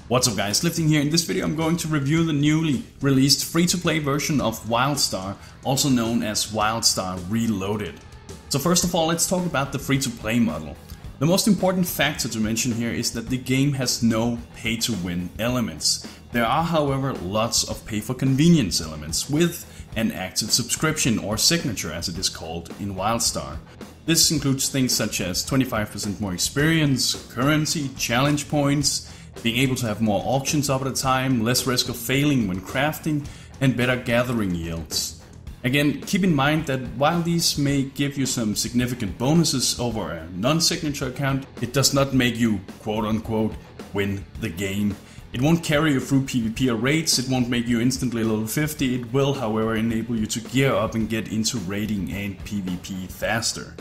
What's up guys, Lifting here. In this video I'm going to review the newly released free-to-play version of Wildstar, also known as Wildstar Reloaded. So first of all, let's talk about the free-to-play model. The most important factor to mention here is that the game has no pay-to-win elements. There are however lots of pay-for-convenience elements with an active subscription or signature as it is called in Wildstar. This includes things such as 25% more experience, currency, challenge points, being able to have more auctions up at a time, less risk of failing when crafting, and better gathering yields. Again, keep in mind that while these may give you some significant bonuses over a non-signature account, it does not make you quote-unquote win the game. It won't carry you through PvP or raids, it won't make you instantly level 50, it will however enable you to gear up and get into raiding and PvP faster.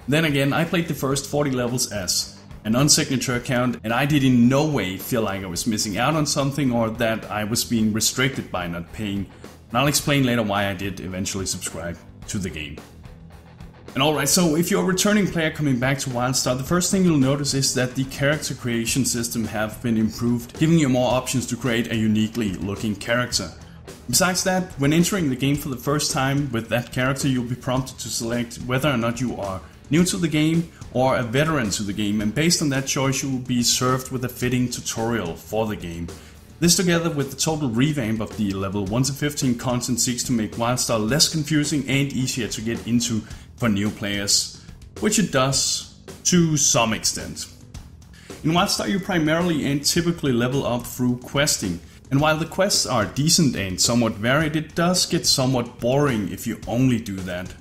Then again, I played the first 40 levels as a non-signature account, and I did in no way feel like I was missing out on something or that I was being restricted by not paying, and I'll explain later why I did eventually subscribe to the game. And alright, so if you're a returning player coming back to Wildstar, the first thing you'll notice is that the character creation system have been improved, giving you more options to create a uniquely looking character. Besides that, when entering the game for the first time with that character, you'll be prompted to select whether or not you are new to the game or a veteran to the game, and based on that choice you will be served with a fitting tutorial for the game. This together with the total revamp of the level 1 to 15 content seeks to make Wildstar less confusing and easier to get into for new players, which it does to some extent. In Wildstar you primarily and typically level up through questing, and while the quests are decent and somewhat varied, it does get somewhat boring if you only do that.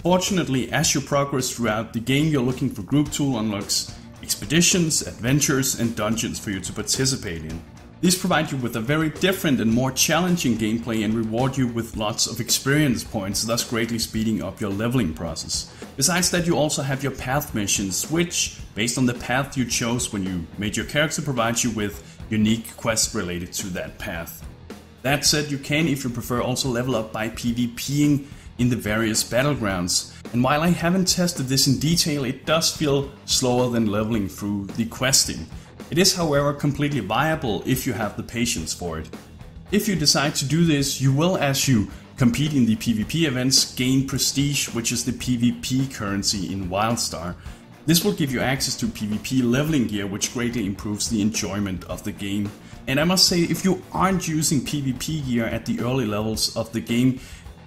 Fortunately, as you progress throughout the game, you're looking for group tool unlocks, expeditions, adventures, and dungeons for you to participate in. These provide you with a very different and more challenging gameplay and reward you with lots of experience points, thus greatly speeding up your leveling process. Besides that, you also have your path missions, which, based on the path you chose when you made your character, provides you with unique quests related to that path. That said, you can, if you prefer, also level up by PvPing in the various battlegrounds, and while I haven't tested this in detail, it does feel slower than leveling through the questing. It is however completely viable if you have the patience for it. If you decide to do this, you will, as you compete in the PvP events, gain prestige, which is the PvP currency in Wildstar. This will give you access to PvP leveling gear, which greatly improves the enjoyment of the game. And I must say, if you aren't using PvP gear at the early levels of the game,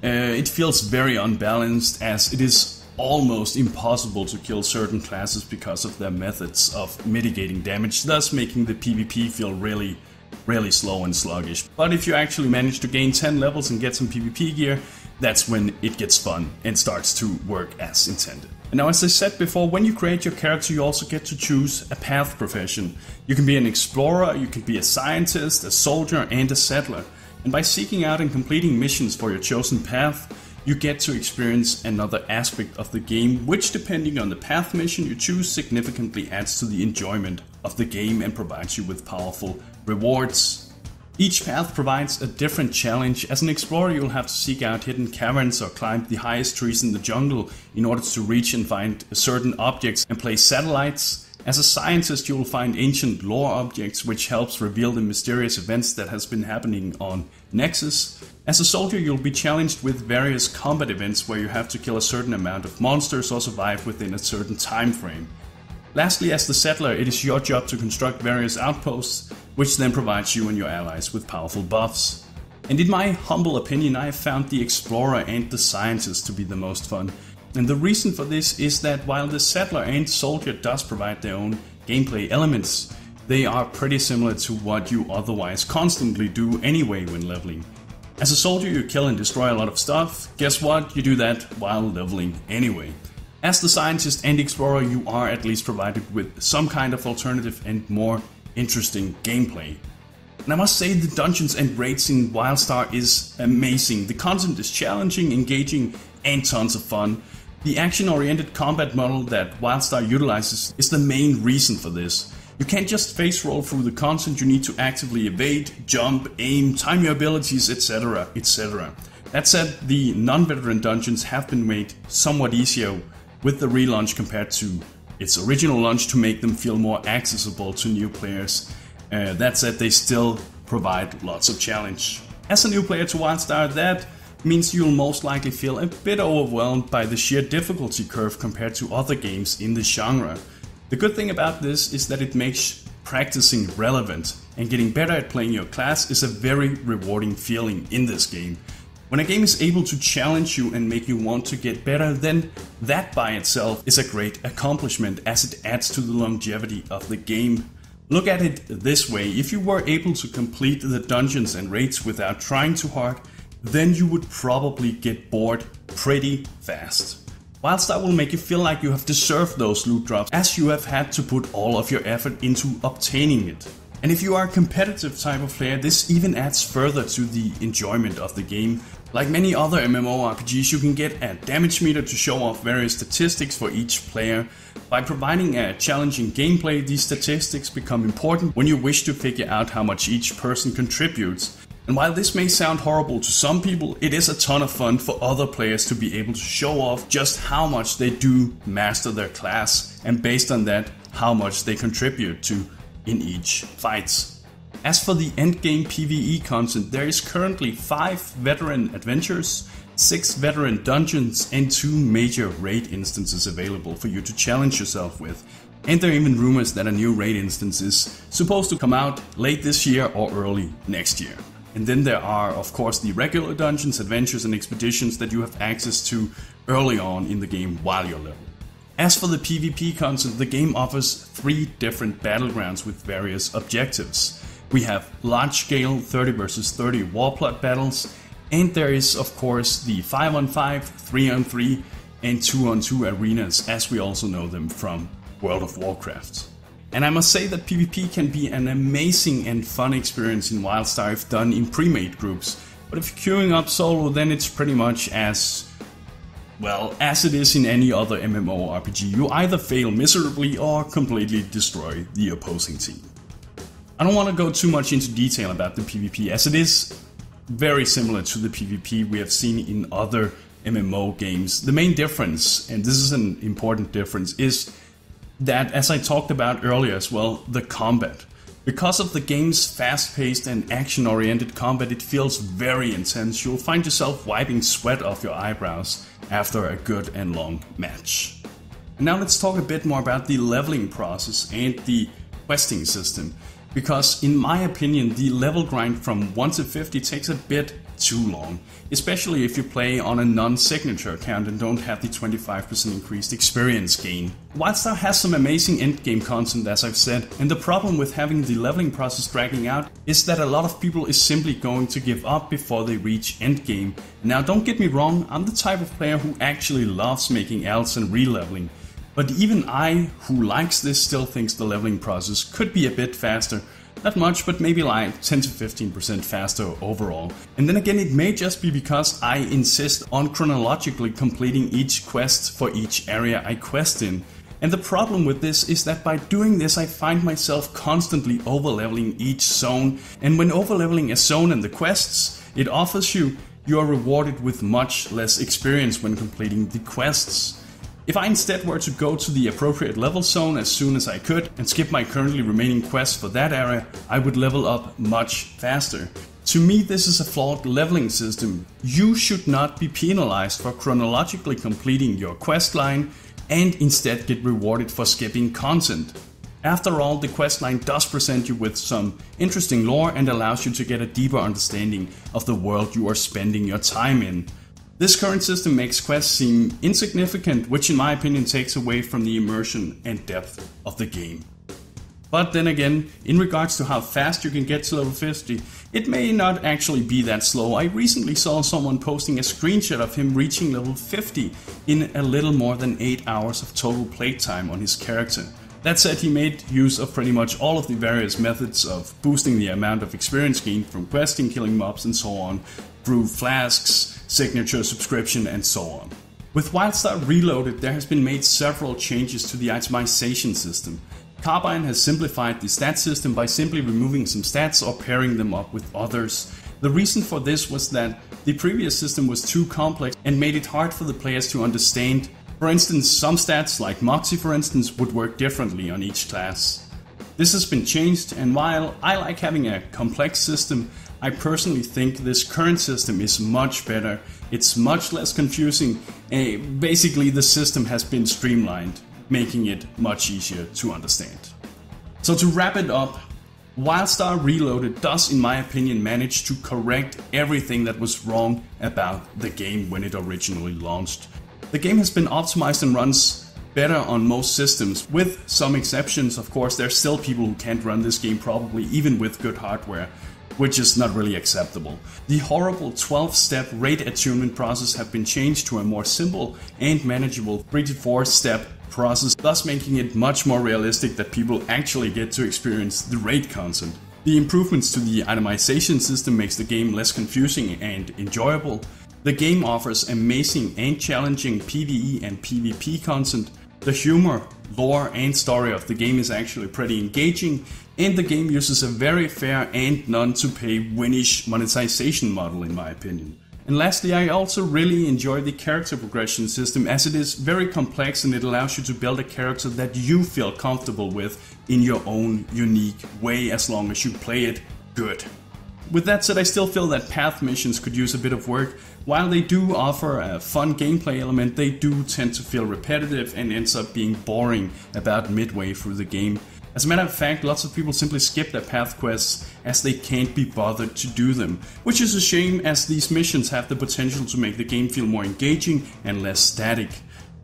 it feels very unbalanced, as it is almost impossible to kill certain classes because of their methods of mitigating damage, thus making the PvP feel really slow and sluggish. But if you actually manage to gain 10 levels and get some PvP gear, that's when it gets fun and starts to work as intended. And now, as I said before, when you create your character you also get to choose a path profession. You can be an explorer, you can be a scientist, a soldier, and a settler. And by seeking out and completing missions for your chosen path, you get to experience another aspect of the game, which, depending on the path mission you choose, significantly adds to the enjoyment of the game and provides you with powerful rewards. Each path provides a different challenge. As an explorer, you'll have to seek out hidden caverns or climb the highest trees in the jungle in order to reach and find certain objects and place satellites. As a scientist, you will find ancient lore objects, which helps reveal the mysterious events that has been happening on Nexus. As a soldier, you'll be challenged with various combat events where you have to kill a certain amount of monsters or survive within a certain time frame. Lastly, as the settler, it is your job to construct various outposts, which then provides you and your allies with powerful buffs. And in my humble opinion, I have found the explorer and the scientist to be the most fun. And the reason for this is that while the settler and soldier does provide their own gameplay elements, they are pretty similar to what you otherwise constantly do anyway when leveling. As a soldier you kill and destroy a lot of stuff. Guess what? You do that while leveling anyway. As the scientist and explorer you are at least provided with some kind of alternative and more interesting gameplay. And I must say the dungeons and raids in Wildstar is amazing. The content is challenging, engaging, and tons of fun. The action-oriented combat model that Wildstar utilizes is the main reason for this. You can't just face roll through the content, you need to actively evade, jump, aim, time your abilities, etc, etc. That said, the non-veteran dungeons have been made somewhat easier with the relaunch compared to its original launch to make them feel more accessible to new players. That said, they still provide lots of challenge. As a new player to Wildstar, that means you'll most likely feel a bit overwhelmed by the sheer difficulty curve compared to other games in the genre. The good thing about this is that it makes practicing relevant, and getting better at playing your class is a very rewarding feeling in this game. When a game is able to challenge you and make you want to get better, then that by itself is a great accomplishment, as it adds to the longevity of the game. Look at it this way: if you were able to complete the dungeons and raids without trying too hard, then you would probably get bored pretty fast. Wildstar will make you feel like you have deserved those loot drops, as you have had to put all of your effort into obtaining it. And if you are a competitive type of player, this even adds further to the enjoyment of the game. Like many other MMORPGs, you can get a damage meter to show off various statistics for each player. By providing a challenging gameplay, these statistics become important when you wish to figure out how much each person contributes. And while this may sound horrible to some people, it is a ton of fun for other players to be able to show off just how much they do master their class, and based on that, how much they contribute to in each fight. As for the Endgame Pve content, there is currently 5 veteran adventures, 6 veteran dungeons, and 2 major raid instances available for you to challenge yourself with. And there are even rumors that a new raid instance is supposed to come out late this year or early next year. And then there are, of course, the regular dungeons, adventures, and expeditions that you have access to early on in the game while you're level. As for the PvP content, the game offers 3 different battlegrounds with various objectives. We have large-scale 30 vs 30 warplot battles, and there is, of course, the 5-on-5, 3-on-3, and 2-on-2 arenas, as we also know them from World of Warcraft. And I must say that PvP can be an amazing and fun experience in Wildstar if done in pre-made groups. But if you're queuing up solo, then it's pretty much as it is in any other MMORPG. You either fail miserably or completely destroy the opposing team. I don't want to go too much into detail about the PvP, as it is very similar to the PvP we have seen in other MMO games. The main difference, and this is an important difference, is that, as I talked about earlier as well, the combat. Because of the game's fast-paced and action-oriented combat, it feels very intense. You'll find yourself wiping sweat off your eyebrows after a good and long match. And now let's talk a bit more about the leveling process and the questing system. Because in my opinion, the level grind from 1 to 50 takes a bit too long, especially if you play on a non-signature account and don't have the 25% increased experience gain. Wildstar has some amazing endgame content, as I've said, and the problem with having the leveling process dragging out is that a lot of people is simply going to give up before they reach endgame. Now don't get me wrong, I'm the type of player who actually loves making alts and re-leveling, but even I, who likes this, still thinks the leveling process could be a bit faster. Not much, but maybe like 10 to 15% faster overall. And then again, it may just be because I insist on chronologically completing each quest for each area I quest in. And the problem with this is that by doing this, I find myself constantly overleveling each zone. And when overleveling a zone and the quests it offers you, you are rewarded with much less experience when completing the quests. If I instead were to go to the appropriate level zone as soon as I could and skip my currently remaining quests for that area, I would level up much faster. To me, this is a flawed leveling system. You should not be penalized for chronologically completing your quest line and instead get rewarded for skipping content. After all, the quest line does present you with some interesting lore and allows you to get a deeper understanding of the world you are spending your time in. This current system makes quests seem insignificant, which in my opinion takes away from the immersion and depth of the game. But then again, in regards to how fast you can get to level 50, it may not actually be that slow. I recently saw someone posting a screenshot of him reaching level 50 in a little more than 8 hours of total playtime on his character. That said, he made use of pretty much all of the various methods of boosting the amount of experience gained from questing, killing mobs and so on, through flasks, signature, subscription, and so on. With Wildstar Reloaded, there has been made several changes to the itemization system. Carbine has simplified the stat system by simply removing some stats or pairing them up with others. The reason for this was that the previous system was too complex and made it hard for the players to understand. For instance, some stats, like Moxie for instance, would work differently on each class. This has been changed, and while I like having a complex system, I personally think this current system is much better. It's much less confusing, and basically the system has been streamlined, making it much easier to understand. So to wrap it up, Wildstar Reloaded does, in my opinion, manage to correct everything that was wrong about the game when it originally launched. The game has been optimized and runs better on most systems, with some exceptions. Of course, there's still people who can't run this game probably even with good hardware, which is not really acceptable. The horrible 12-step rate attunement process have been changed to a more simple and manageable 3 to 4 step process, thus making it much more realistic that people actually get to experience the raid content. The improvements to the itemization system makes the game less confusing and enjoyable. The game offers amazing and challenging PvE and PvP content. The humor, lore and story of the game is actually pretty engaging, and the game uses a very fair and none-to-pay winish monetization model in my opinion. And lastly, I also really enjoy the character progression system, as it is very complex and it allows you to build a character that you feel comfortable with in your own unique way, as long as you play it good. With that said, I still feel that path missions could use a bit of work. While they do offer a fun gameplay element, they do tend to feel repetitive and ends up being boring about midway through the game. As a matter of fact, lots of people simply skip their path quests as they can't be bothered to do them, which is a shame, as these missions have the potential to make the game feel more engaging and less static.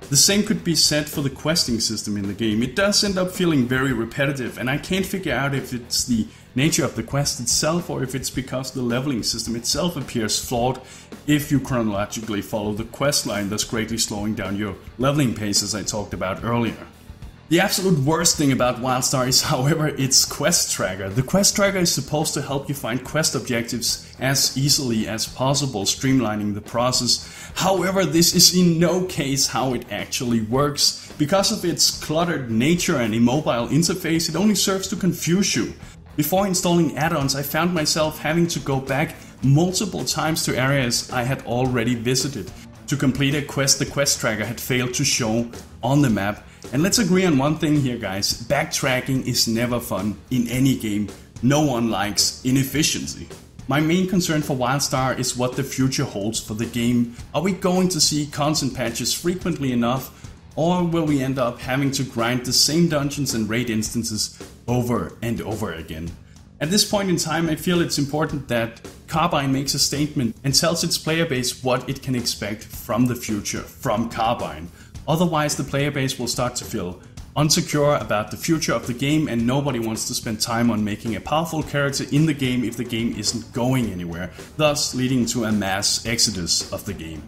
The same could be said for the questing system in the game. It does end up feeling very repetitive, and I can't figure out if it's the nature of the quest itself or if it's because the leveling system itself appears flawed if you chronologically follow the quest line, thus greatly slowing down your leveling pace, as I talked about earlier. The absolute worst thing about Wildstar is, however, its quest tracker. The quest tracker is supposed to help you find quest objectives as easily as possible, streamlining the process. However, this is in no case how it actually works. Because of its cluttered nature and immobile interface, it only serves to confuse you. Before installing add-ons, I found myself having to go back multiple times to areas I had already visited. To complete a quest, the quest tracker had failed to show on the map. And let's agree on one thing here, guys. Backtracking is never fun in any game. No one likes inefficiency. My main concern for Wildstar is what the future holds for the game. Are we going to see content patches frequently enough, or will we end up having to grind the same dungeons and raid instances over and over again? At this point in time, I feel it's important that Carbine makes a statement and tells its player base what it can expect from the future from Carbine. Otherwise, the player base will start to feel unsecure about the future of the game, and nobody wants to spend time on making a powerful character in the game if the game isn't going anywhere, thus leading to a mass exodus of the game.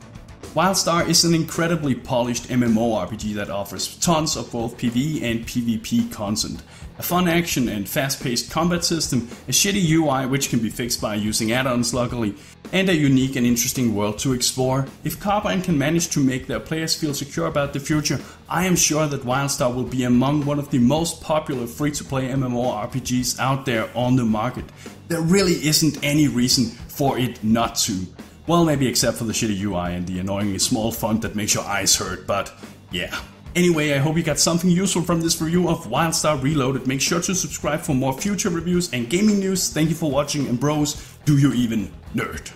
Wildstar is an incredibly polished MMORPG that offers tons of both PvE and PvP content. A fun action and fast-paced combat system, a shitty UI which can be fixed by using add-ons luckily, and a unique and interesting world to explore. If Carbine can manage to make their players feel secure about the future, I am sure that Wildstar will be among one of the most popular free-to-play MMORPGs out there on the market. There really isn't any reason for it not to. Well, maybe except for the shitty UI and the annoyingly small font that makes your eyes hurt, but yeah. Anyway, I hope you got something useful from this review of Wildstar Reloaded. Make sure to subscribe for more future reviews and gaming news. Thank you for watching, and bros, do you even nerd?